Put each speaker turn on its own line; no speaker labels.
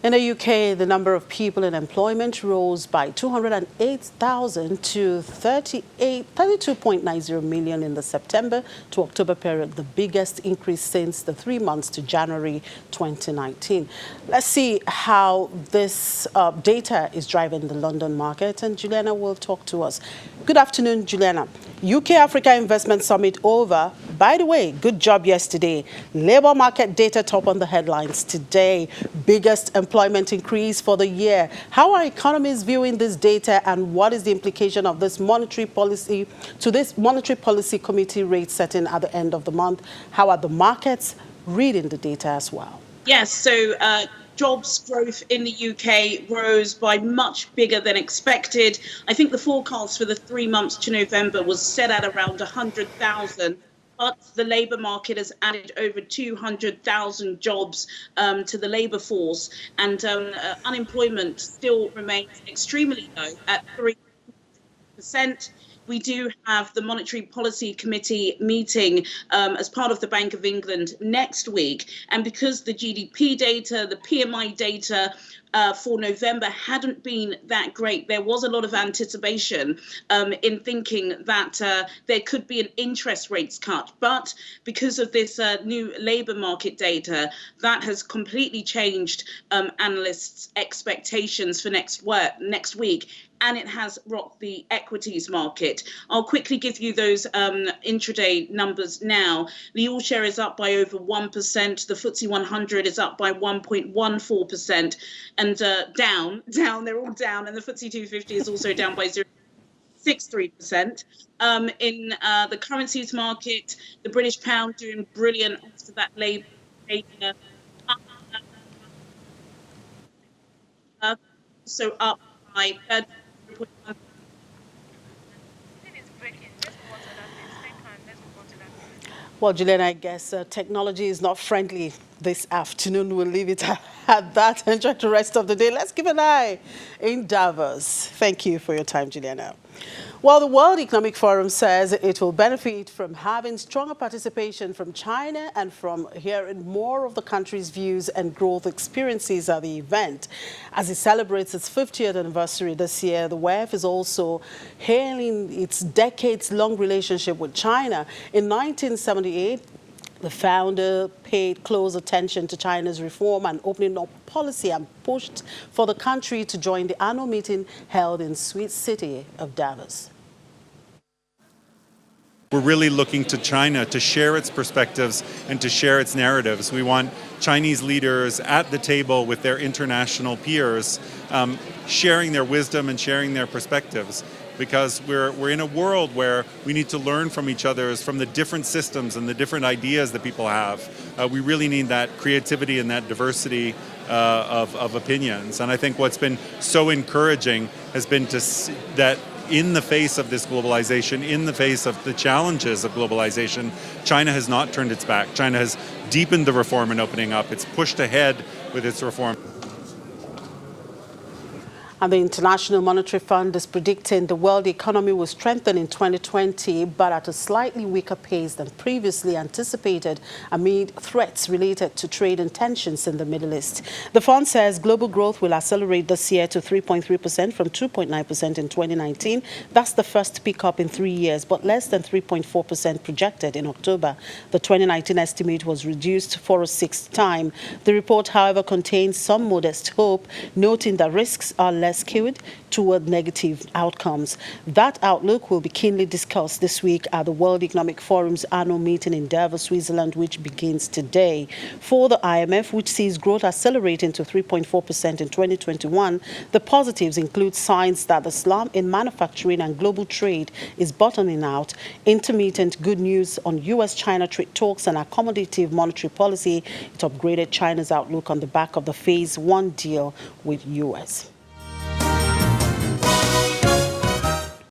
In the UK, the number of people in employment rose by 208,000 to 32.90 million in the September to October period, the biggest increase since the 3 months to January 2019. Let's see how this data is driving the London market, and Juliana will talk to us. Good afternoon, Juliana. UK Africa Investment Summit over. By the way, good job yesterday. Labour market data top on the headlines today. Biggest employment increase for the year. How are economists viewing this data, and what is the implication of this monetary policy to this monetary policy committee rate setting at the end of the month? How are the markets reading the data as well?
Yes, so jobs growth in the UK rose by much bigger than expected. I think the forecast for the 3 months to November was set at around 100,000. But the labour market has added over 200,000 jobs to the labour force, and unemployment still remains extremely low at 3%. We do have the Monetary Policy Committee meeting as part of the Bank of England next week. And because the GDP data, the PMI data for November hadn't been that great, there was a lot of anticipation in thinking that there could be an interest rates cut. But because of this new labour market data, that has completely changed analysts' expectations for next week. And it has rocked the equities market. I'll quickly give you those intraday numbers now. The all share is up by over 1%. The FTSE 100 is up by 1.14%. And down, they're all down. And the FTSE 250 is also down by 0.63%. In the currencies market, the British pound doing brilliant after that labour data. So up by
Well, Juliana, I guess technology is not friendly this afternoon. We'll leave it at that. Enjoy the rest of the day. Let's keep an eye in Davos. Thank you for your time, Juliana. Well, the World Economic Forum says it will benefit from having stronger participation from China and from hearing more of the country's views and growth experiences at the event. As it celebrates its 50th anniversary this year, the WEF is also hailing its decades-long relationship with China. In 1978, the founder paid close attention to China's reform and opening up policy and pushed for the country to join the annual meeting held in sweet city of Davos.
We're really looking to China to share its perspectives and to share its narratives. We want Chinese leaders at the table with their international peers, sharing their wisdom and sharing their perspectives. Because we're in a world where we need to learn from each other, from the different systems and the different ideas that people have. We really need that creativity and that diversity of opinions. And I think what's been so encouraging has been to see that in the face of this globalization, in the face of the challenges of globalization, China has not turned its back. China has deepened the reform and opening up. It's pushed ahead with its reform.
And the International Monetary Fund is predicting the world economy will strengthen in 2020, but at a slightly weaker pace than previously anticipated amid threats related to trade and tensions in the Middle East. The fund says global growth will accelerate this year to 3.3% from 2.9% in 2019. That's the first pickup in 3 years, but less than 3.4% projected in October. The 2019 estimate was reduced for a sixth time. The report, however, contains some modest hope, noting that risks are less skewed toward negative outcomes. That outlook will be keenly discussed this week at the World Economic Forum's annual meeting in Davos, Switzerland, which begins today. For the IMF, which sees growth accelerating to 3.4% in 2021, the positives include signs that the slump in manufacturing and global trade is bottoming out, intermittent good news on U.S.-China trade talks and accommodative monetary policy. It upgraded China's outlook on the back of the Phase 1 deal with U.S.